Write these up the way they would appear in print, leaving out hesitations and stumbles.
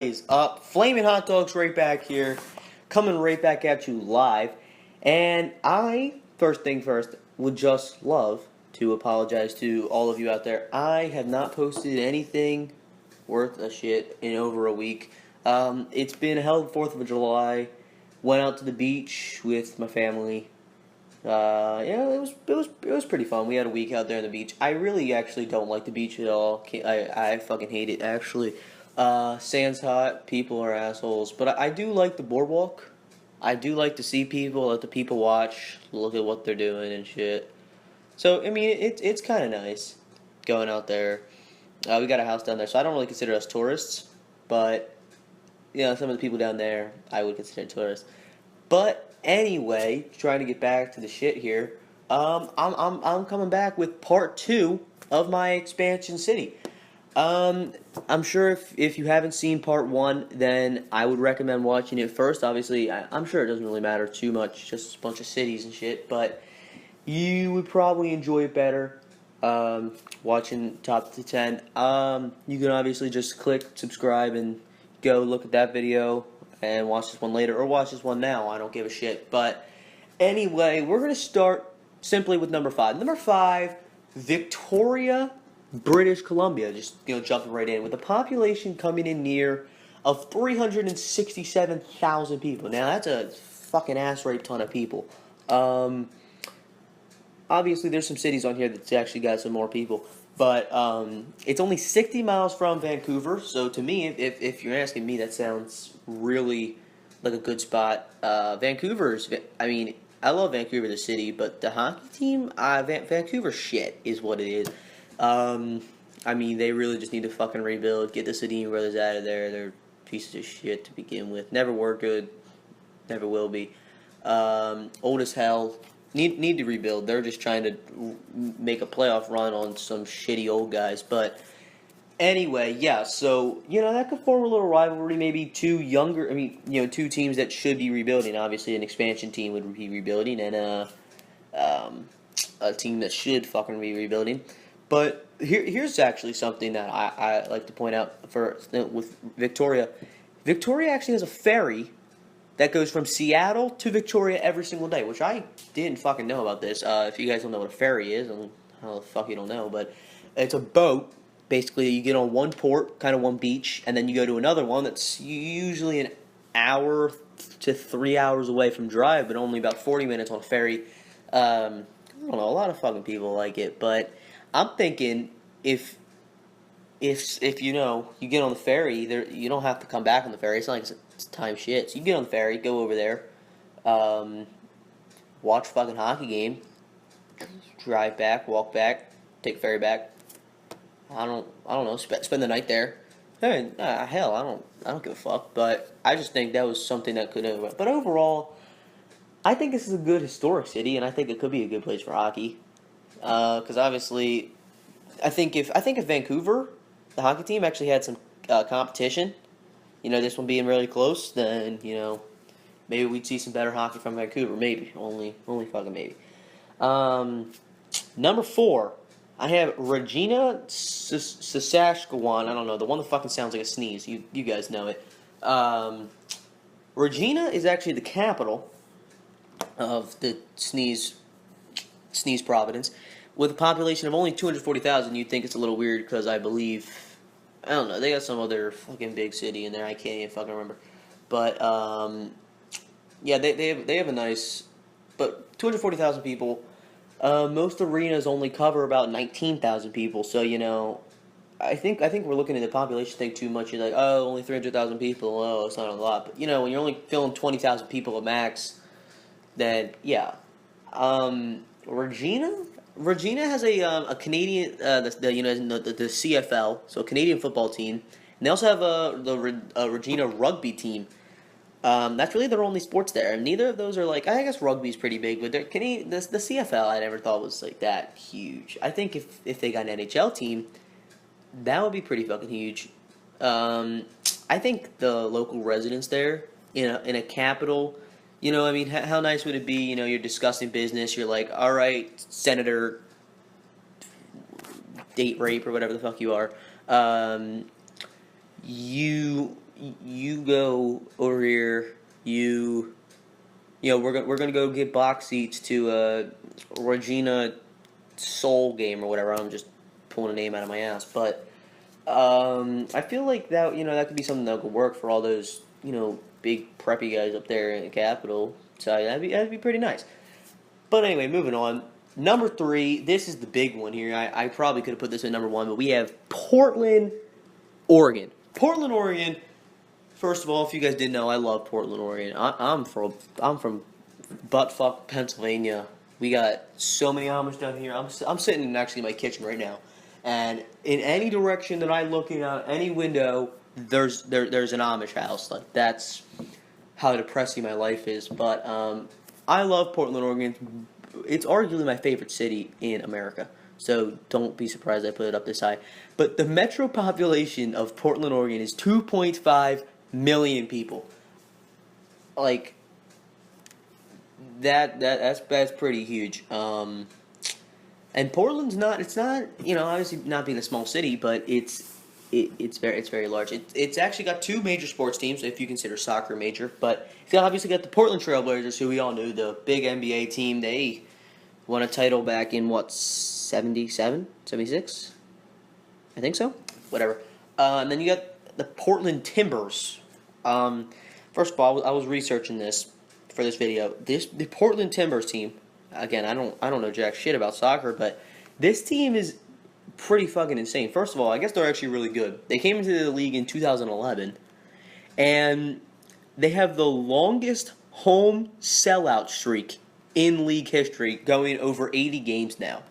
Is up? Flaming Hot Dogs right back here, coming right back at you live. And first thing first, would just love to apologize to all of you out there. I have not posted anything worth a shit in over a week. It's been a hell of a 4th of July. Went out to the beach with my family. It was pretty fun. We had a week out there on the beach. I really actually don't like the beach at all. I fucking hate it actually. Sand's hot. People are assholes. But I do like the boardwalk. I do like to see people, let the people watch, look at what they're doing and shit. So I mean, it's kind of nice going out there. We got a house down there, so I don't really consider us tourists. But some of the people down there, I would consider tourists. But anyway, trying to get back to the shit here. I'm coming back with part 2 of my expansion city. I'm sure if you haven't seen part 1, then I would recommend watching it first. Obviously, I'm sure it doesn't really matter too much, just a bunch of cities and shit, but you would probably enjoy it better watching top to 10. You can obviously just click subscribe and go look at that video and watch this one later, or watch this one now. I don't give a shit. But anyway, we're going to start simply with number 5. Number 5, Victoria, British Columbia. Just jumping right in with a population coming in near of 367,000 people. Now that's a fucking ass rape ton of people. Obviously, there's some cities on here that's actually got some more people. But it's only 60 miles from Vancouver, so to me, if you're asking me, that sounds really like a good spot. Vancouver's, I mean, I love Vancouver, the city, but the hockey team, Vancouver shit is what it is. I mean, they really just need to fucking rebuild, get the Sedin brothers out of there. They're pieces of shit to begin with. Never were good, never will be. Old as hell. Need to rebuild. They're just trying to make a playoff run on some shitty old guys. But anyway, yeah. So that could form a little rivalry. Maybe two teams that should be rebuilding. Obviously, an expansion team would be rebuilding, and a team that should fucking be rebuilding. But here's actually something that I like to point out with Victoria. Victoria actually has a ferry that goes from Seattle to Victoria every single day, which I didn't fucking know about this. If you guys don't know what a ferry is, how the fuck you don't know, but it's a boat. Basically, you get on one port, kind of one beach, and then you go to another one that's usually an hour to 3 hours away from drive, but only about 40 minutes on a ferry. I don't know, a lot of fucking people like it, but I'm thinking if you get on the ferry, you don't have to come back on the ferry. It's not like it's time shit. So you get on the ferry, go over there, watch a fucking hockey game, drive back, walk back, take the ferry back. I don't know. Spend the night there. Hey, hell, I don't give a fuck. But I just think that was something that could have. But overall, I think this is a good historic city, and I think it could be a good place for hockey. Because obviously, I think if Vancouver, the hockey team, actually had some competition, this one being really close, then maybe we'd see some better hockey from Vancouver. Maybe only fucking maybe. Number 4, I have Regina, Saskatchewan. I don't know, the one that fucking sounds like a sneeze. You guys know it. Regina is actually the capital of the sneeze province. With a population of only 240,000, you'd think it's a little weird because I don't know, they got some other fucking big city in there. I can't even fucking remember. But, yeah, they have a nice, but 240,000 people. Most arenas only cover about 19,000 people. So, I think we're looking at the population thing too much. You're like, oh, only 300,000 people. Oh, it's not a lot. But, when you're only filling 20,000 people at max, then, yeah. Regina has a Canadian, the CFL, so a Canadian football team, and they also have the Regina rugby team. That's really their only sports there, and neither of those are like, I guess rugby's pretty big, but the CFL I never thought was like that huge. I think if they got an NHL team, that would be pretty fucking huge. I think the local residents there in a capital. How nice would it be, you're discussing business, you're like, all right, Senator, date rape, or whatever the fuck you are, you you go over here, we're gonna go get box seats to Regina Soul game or whatever. I'm just pulling a name out of my ass, but I feel like that could be something that could work for all those big preppy guys up there in the capital. So that'd be pretty nice. But anyway, moving on. Number 3, this is the big one here. I probably could have put this at number 1, but we have Portland, Oregon. Portland, Oregon. First of all, if you guys didn't know, I love Portland, Oregon. I'm from buttfuck Pennsylvania. We got so many Amish down here. I'm sitting in actually my kitchen right now, and in any direction that I look in out any window, there's an Amish house. Like, that's how depressing my life is. But I love Portland, Oregon. It's arguably my favorite city in America. So don't be surprised I put it up this high. But the metro population of Portland, Oregon is 2.5 million people. Like, that's pretty huge. And Portland's it's not, obviously not being a small city, but it's very large. It's actually got 2 major sports teams, if you consider soccer major. But it's obviously got the Portland Trailblazers, who we all knew, the big NBA team. They won a title back in 77, 76? I think so. Whatever. And then you got the Portland Timbers. First of all, I was researching this for this video. The Portland Timbers team. Again, I don't know jack shit about soccer, but this team is pretty fucking insane. First of all, I guess they're actually really good. They came into the league in 2011, and they have the longest home sellout streak in league history, going over 80 games now.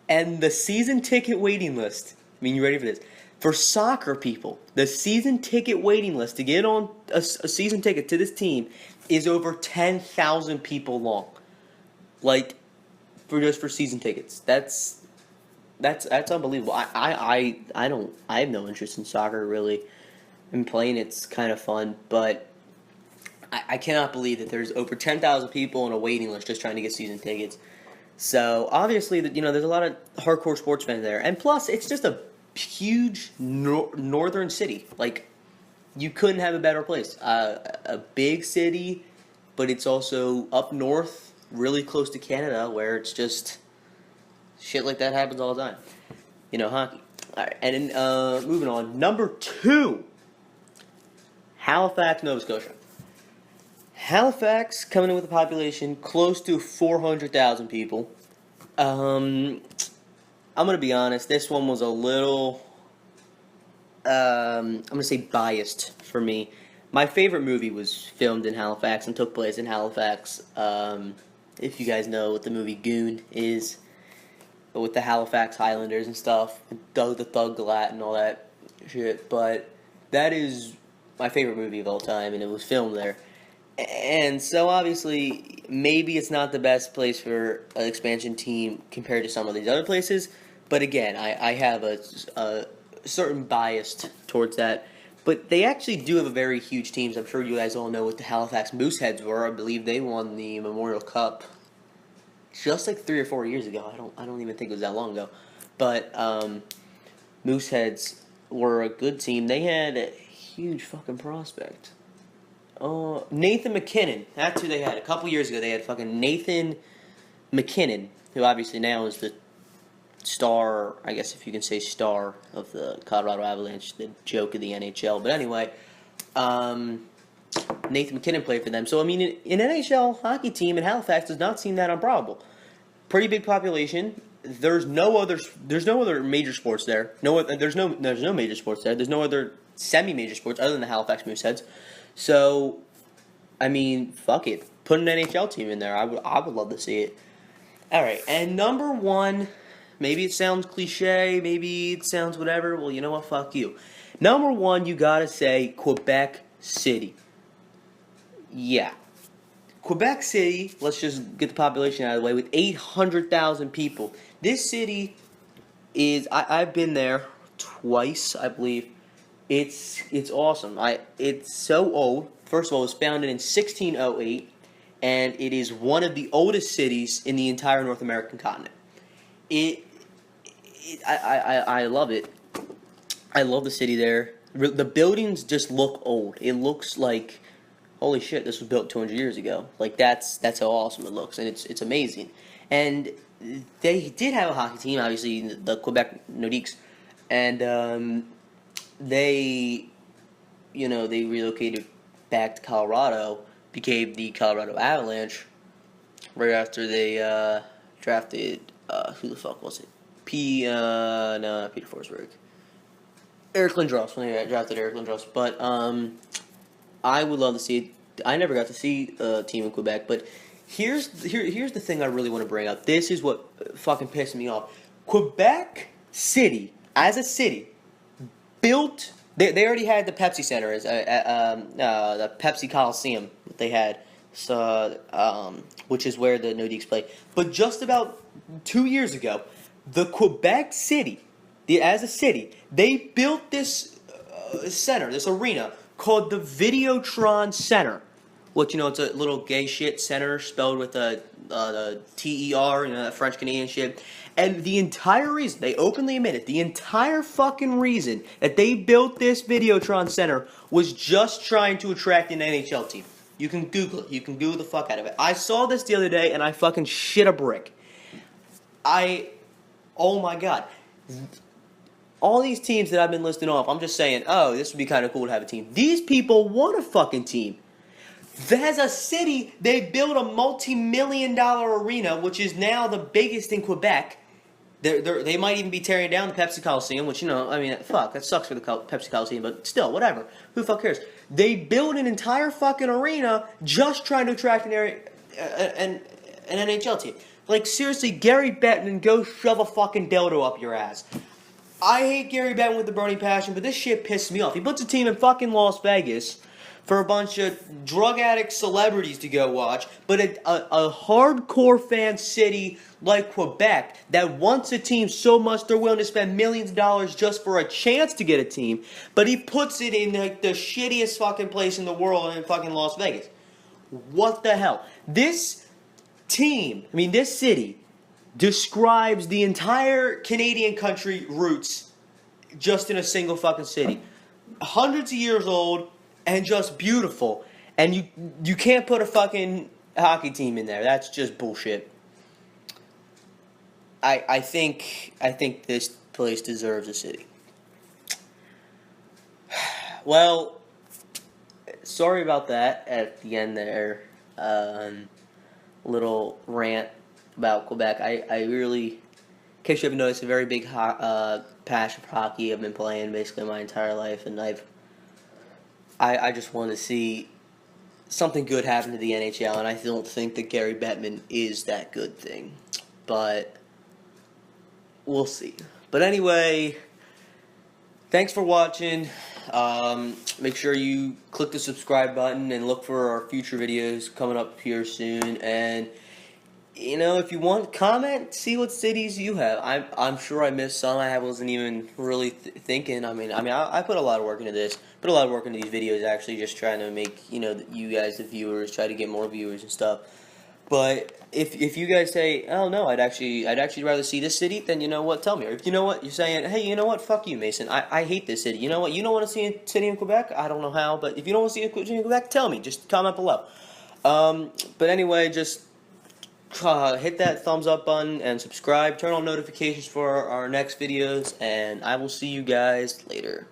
And the season ticket waiting list, you ready for this? For soccer people, the season ticket waiting list to get on a season ticket to this team is over 10,000 people long. Like, for season tickets. That's unbelievable. I have no interest in soccer, really. I'm playing it's kind of fun, but I cannot believe that there's over 10,000 people on a waiting list just trying to get season tickets. So obviously, there's a lot of hardcore sports fans there, and plus it's just a huge northern city. Like, you couldn't have a better place. A big city, but it's also up north, really close to Canada, where it's just shit like that happens all the time. Hockey. All right, and then moving on. Number 2, Halifax, Nova Scotia. Halifax coming in with a population close to 400,000 people. I'm gonna be honest. This one was a little, I'm gonna say biased for me. My favorite movie was filmed in Halifax and took place in Halifax. If you guys know what the movie Goon is, with the Halifax Highlanders and stuff, Doug the Thug Glatt and all that shit. But that is my favorite movie of all time, and it was filmed there. And so obviously, maybe it's not the best place for an expansion team compared to some of these other places. But again, I have a certain bias towards that. But they actually do have a very huge team. I'm sure you guys all know what the Halifax Mooseheads were. I believe they won the Memorial Cup just like 3 or 4 years ago. I don't even think it was that long ago. But Mooseheads were a good team. They had a huge fucking prospect. Nathan McKinnon. That's who they had. A couple years ago, they had fucking Nathan McKinnon, who obviously now is the star, I guess if you can say star, of the Colorado Avalanche, the joke of the NHL. But anyway, Nathan McKinnon played for them. So, an NHL hockey team in Halifax does not seem that improbable. Pretty big population. There's no other major sports there. There's no major sports there. There's no other semi-major sports other than the Halifax Mooseheads. So, fuck it. Put an NHL team in there. I would love to see it. All right, and number 1, maybe it sounds cliche, maybe it sounds whatever. Well, you know what? Fuck you. Number 1, you gotta say Quebec City. Yeah. Quebec City, let's just get the population out of the way, with 800,000 people. This city is, I've been there twice, I believe. It's awesome. It's so old. First of all, it was founded in 1608, and it is one of the oldest cities in the entire North American continent. I love it. I love the city there. The buildings just look old. It looks like, holy shit, this was built 200 years ago. Like that's how awesome it looks, and it's amazing. And they did have a hockey team, obviously the Quebec Nordiques, and they, they relocated back to Colorado, became the Colorado Avalanche, right after they drafted who the fuck was it? No, not Peter Forsberg. Eric Lindros, when they drafted Eric Lindros. But I would love to see it. I never got to see a team in Quebec, but here's the thing I really want to bring up. This is what fucking pissed me off. Quebec City, as a city, built. They already had the Pepsi Center, as the Pepsi Coliseum that they had, so which is where the Nordiques play. But just about 2 years ago, the Quebec City, as a city, they built this center, this arena called the Videotron Center, which it's a little gay shit center spelled with a TER, that French Canadian shit. And the entire reason, they openly admit it, the entire fucking reason that they built this Videotron Center was just trying to attract an NHL team. You can Google it. You can Google the fuck out of it. I saw this the other day and I fucking shit a brick. Oh my god. All these teams that I've been listing off, I'm just saying, oh, this would be kind of cool to have a team. These people want a fucking team. As a city, they built a multi-million-dollar arena, which is now the biggest in Quebec. They might even be tearing down the Pepsi Coliseum, which, fuck, that sucks for the Pepsi Coliseum, but still, whatever. Who the fuck cares? They built an entire fucking arena just trying to attract an NHL team. Like, seriously, Gary Bettman, go shove a fucking dildo up your ass. I hate Gary Bettman with the burning passion, but this shit pissed me off. He puts a team in fucking Las Vegas for a bunch of drug addict celebrities to go watch, but a hardcore fan city like Quebec that wants a team so much they're willing to spend millions of dollars just for a chance to get a team, but he puts it in like the shittiest fucking place in the world in fucking Las Vegas. What the hell? This city describes the entire Canadian country roots just in a single fucking city. Hundreds of years old and just beautiful. And you can't put a fucking hockey team in there. That's just bullshit. I think this place deserves a city. Well, sorry about that at the end there. Little rant about Quebec. I really, in case you haven't noticed, a very big passion for hockey. I've been playing basically my entire life, and I just want to see something good happen to the NHL, and I don't think that Gary Bettman is that good thing. But we'll see. But anyway, thanks for watching. Make sure you click the subscribe button and look for our future videos coming up here soon. And if you want, comment, see what cities you have. I'm sure I missed some. I wasn't even really thinking. I put a lot of work into this. Put a lot of work into these videos, actually, just trying to make you guys, the viewers, try to get more viewers and stuff. But if you guys say, oh no, I'd actually rather see this city, then you know what, tell me. Or if you know what, you're saying, hey, you know what, fuck you, Mason. I hate this city. You know what, you don't want to see a city in Quebec? I don't know how, but if you don't want to see a city in Quebec, tell me. Just comment below. But anyway, just hit that thumbs up button and subscribe. Turn on notifications for our next videos, and I will see you guys later.